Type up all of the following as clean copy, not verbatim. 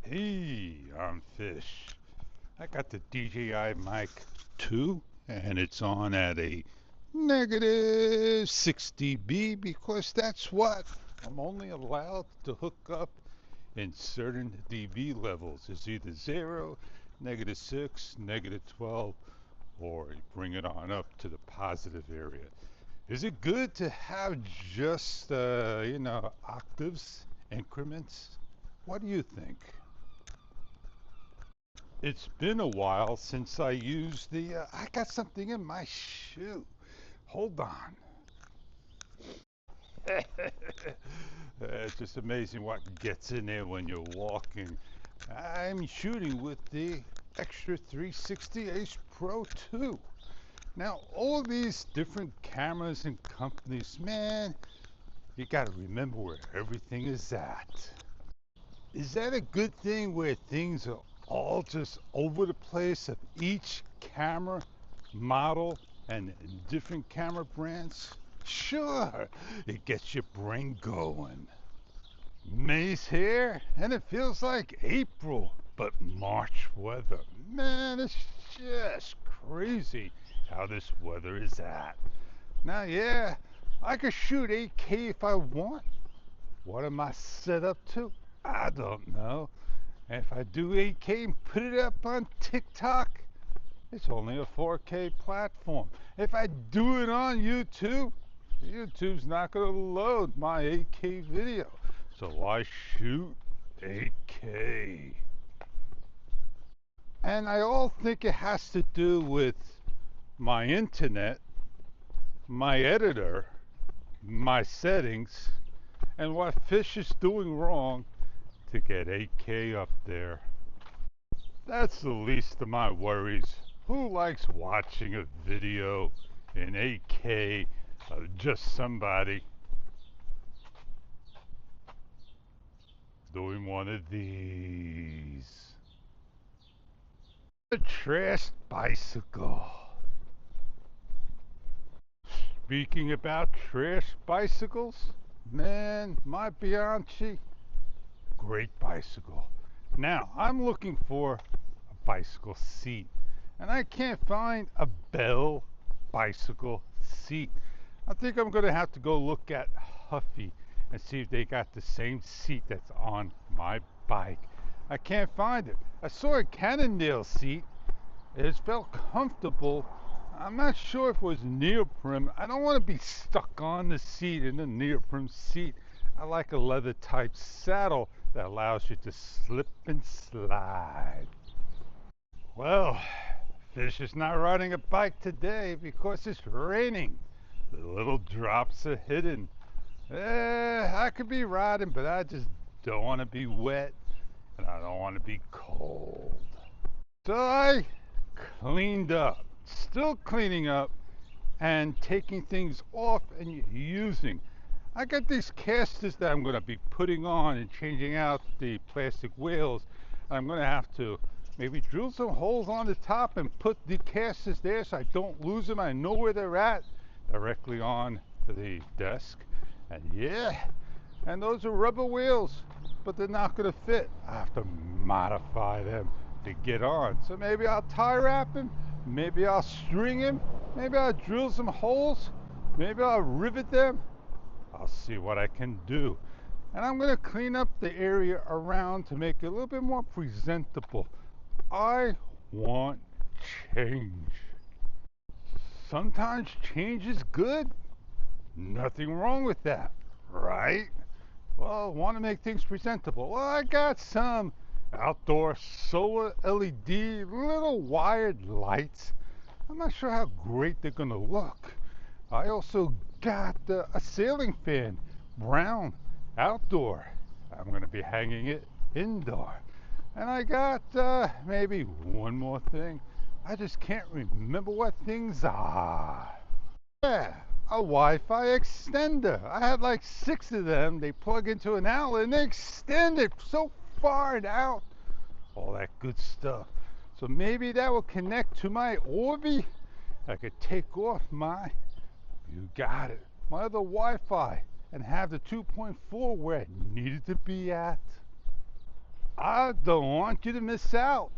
Hey, I'm Fish. I got the DJI Mic 2 and it's on at a negative 6 dB because that's what I'm only allowed to hook up in certain dB levels. It's either 0, -6, -12, or you bring it on up to the positive area. Is it good to have just, octaves, increments? What do you think? It's been a while since I used I got something in my shoe. Hold on. It's just amazing what gets in there when you're walking. I'm shooting with the Extra 360 Ace Pro 2. Now, all these different cameras and companies, man, you gotta remember where everything is at. Is that a good thing where things are all just over the place of each camera model and different camera brands? Sure, it gets your brain going. May's here and it feels like April, but March weather. Man, it's just crazy how this weather is at. Now, yeah, I could shoot 8K if I want. What am I set up to? I don't know. And if I do 8K and put it up on TikTok, it's only a 4K platform. If I do it on YouTube, YouTube's not going to load my 8K video. So why shoot 8K? And I all think it has to do with my internet, my editor, my settings, and what Fish is doing wrong to get 8K up there. That's the least of my worries. Who likes watching a video in 8K of just somebody doing one of these? A trashed bicycle. Speaking about trash bicycles, man, my Bianchi, great bicycle. Now, I'm looking for a bicycle seat, and I can't find a Bell bicycle seat. I think I'm going to have to go look at Huffy and see if they got the same seat that's on my bike. I can't find it. I saw a Cannondale seat. It felt comfortable. I'm not sure if it was neoprene. I don't want to be stuck on the seat in the neoprene seat. I like a leather type saddle that allows you to slip and slide. Well, Fish is not riding a bike today because it's raining. The little drops are hidden. I could be riding, but I just don't want to be wet and I don't want to be cold. So I cleaned up, still cleaning up and taking things off and using. I got these casters that I'm going to be putting on and changing out the plastic wheels. I'm going to have to maybe drill some holes on the top and put the casters there so I don't lose them. I know where they're at, directly on the desk. And yeah, and those are rubber wheels, but they're not going to fit. I have to modify them to get on. So maybe I'll tie wrap him, maybe I'll string him, maybe I'll drill some holes, maybe I'll rivet them. I'll see what I can do. And I'm going to clean up the area around to make it a little bit more presentable. I want change. Sometimes change is good. Nothing wrong with that, right? Well, I want to make things presentable. Well, I got some outdoor solar LED little wired lights. I'm not sure how great they're going to look. I also got a ceiling fan, brown, outdoor. I'm going to be hanging it indoor. And I got maybe one more thing. I just can't remember what things are. Yeah, a Wi-Fi extender. I have like 6 of them. They plug into an outlet and they extend it so far and out. All that good stuff. So maybe that will connect to my Orbi. I could take off my, you got it, my other Wi-Fi and have the 2.4 where it needed to be at. I don't want you to miss out.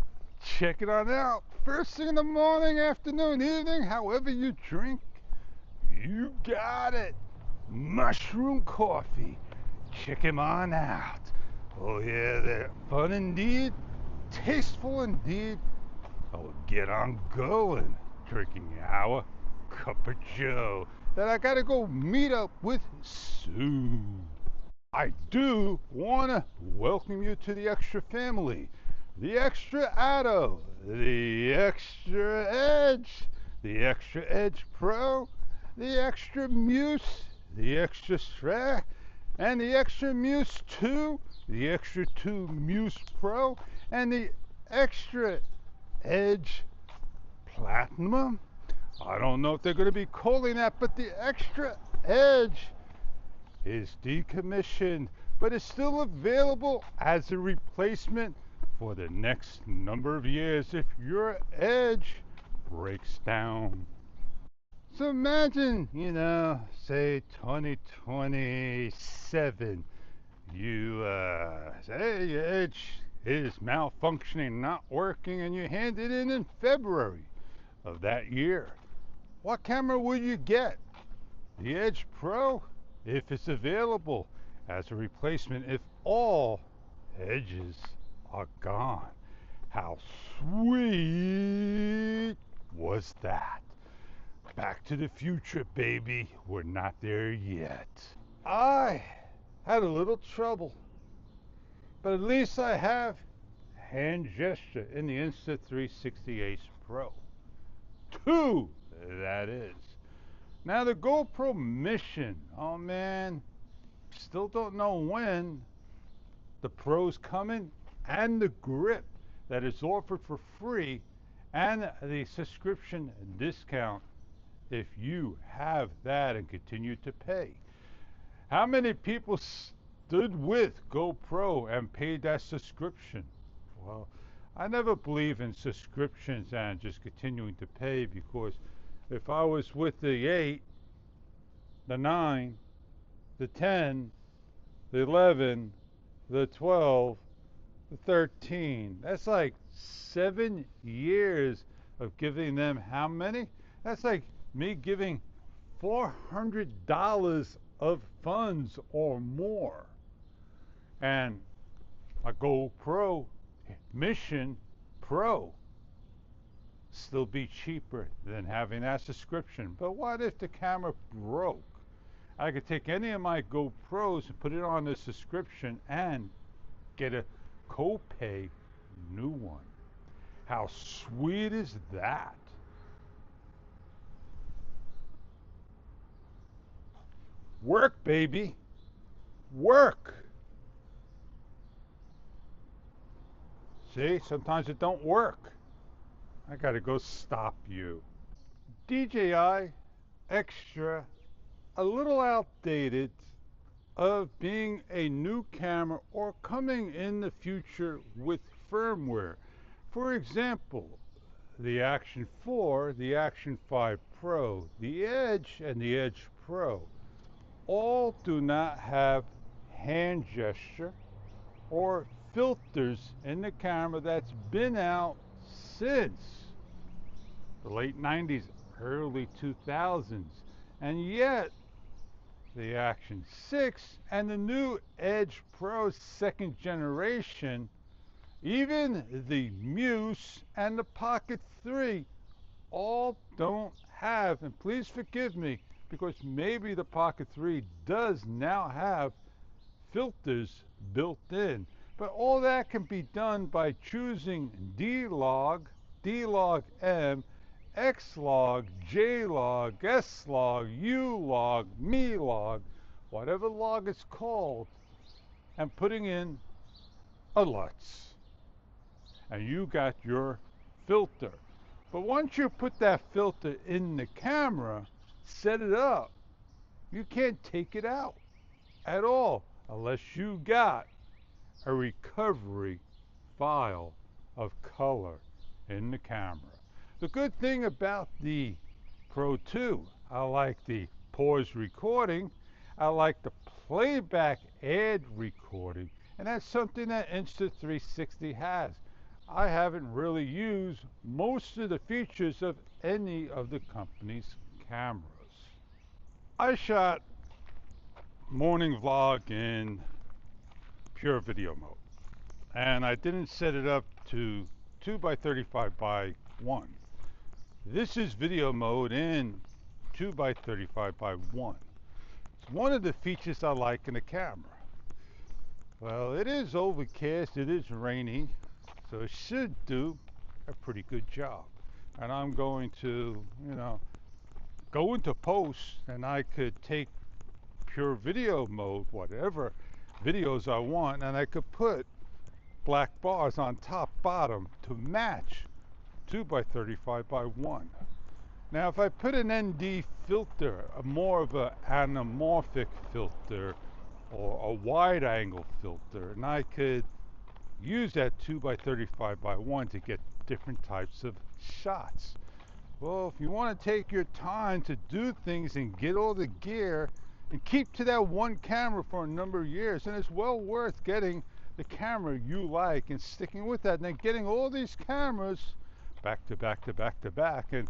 Check it on out. First thing in the morning, afternoon, evening, however you drink, you got it. Mushroom coffee. Check 'em on out. Oh yeah, they're fun indeed, tasteful indeed. Oh, get on going, drinking our cup of joe that I gotta go meet up with soon. I do wanna welcome you to the Extra family, the Extra Atto, the Extra Edge, the Extra Edge Pro, the Extra Muse, the Extra Strat, and the Extra Muse 2, the Extra 2 Muse Pro, and the Extra Edge Platinum. I don't know if they're going to be calling that, but the Extra Edge is decommissioned, but it's still available as a replacement for the next number of years if your Edge breaks down. So imagine, say 2027, you say your Edge is malfunctioning, not working, and you hand it in February of that year. What camera will you get? The Edge Pro, if it's available as a replacement, if all edges are gone. How sweet was that? Back to the future, baby. We're not there yet. I had a little trouble, but at least I have hand gesture in the Insta360 Ace Pro. 2, that is. Now the GoPro Mission, oh man, still don't know when the Pro's coming, and the grip that is offered for free, and the subscription discount if you have that and continue to pay. How many people stood with GoPro and paid that subscription? Well, I never believe in subscriptions and just continuing to pay, because if I was with the 8, the 9, the 10, the 11, the 12, the 13, that's like 7 years of giving them how many? That's like me giving $400 of funds or more. And a GoPro Mission Pro still be cheaper than having that subscription. But what if the camera broke? I could take any of my GoPros and put it on the subscription and get a copay new one. How sweet is that? Work, baby. Work. See, sometimes it don't work. I gotta go stop you. DJI Extra, a little outdated of being a new camera or coming in the future with firmware. For example, the Action 4, the Action 5 Pro, the Edge, and the Edge Pro all do not have hand gesture or filters in the camera that's been out since the late 90s, early 2000s. And yet, the Action 6 and the new Edge Pro 2nd generation, even the Muse and the Pocket 3, all don't have, and please forgive me, because maybe the Pocket 3 does now have filters built in. But all that can be done by choosing D-Log, D-Log-M, X-Log, J-Log, S-Log, U-Log, Me-Log, whatever log it's called, and putting in a LUTs. And you got your filter. But once you put that filter in the camera, set it up, you can't take it out at all unless you got a recovery file of color in the camera. The good thing about the Pro 2, I like the pause recording, I like the playback ad recording, And that's something that Insta360 has. I haven't really used most of the features of any of the company's cameras. I shot morning vlog in pure video mode, and I didn't set it up to 2 by 35 by 1. This is video mode in 2 by 35 by 1. It's one of the features I like in the camera. Well, it is overcast, it is rainy, so it should do a pretty good job. And I'm going to, go into post, and I could take pure video mode, whatever videos I want, and I could put black bars on top, bottom to match 2 by 35 by 1. Now, if I put an ND filter, more of an anamorphic filter, or a wide angle filter, and I could use that 2 by 35 by 1 to get different types of shots. Well, if you want to take your time to do things and get all the gear and keep to that one camera for a number of years, then it's well worth getting the camera you like and sticking with that, and then getting all these cameras back to back to back to back, and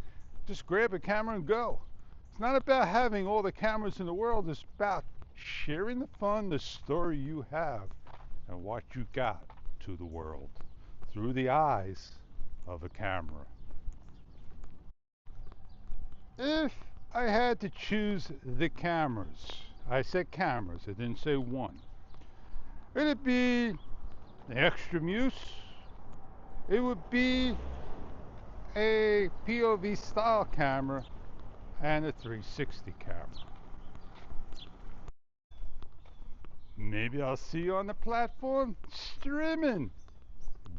just grab a camera and go. It's not about having all the cameras in the world, it's about sharing the fun, the story you have, and what you got to the world through the eyes of a camera. If I had to choose the cameras, I said cameras, I didn't say one. It'd be the Extra Muse. It would be a POV style camera and a 360 camera. Maybe I'll see you on the platform streaming.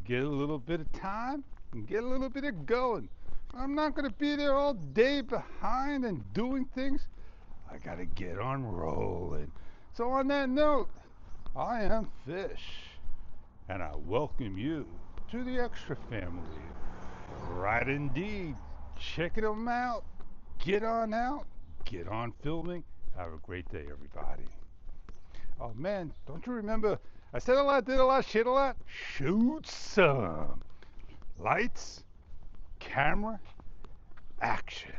Get a little bit of time and get a little bit of going. I'm not going to be there all day behind and doing things. I got to get on rolling. So on that note, I am Fish, and I welcome you to the Extra family. Right indeed. Checking them out. Get on out. Get on filming. Have a great day, everybody. Oh man, don't you remember? I said a lot, did a lot, shit a lot. Shoot some. Lights, camera, action.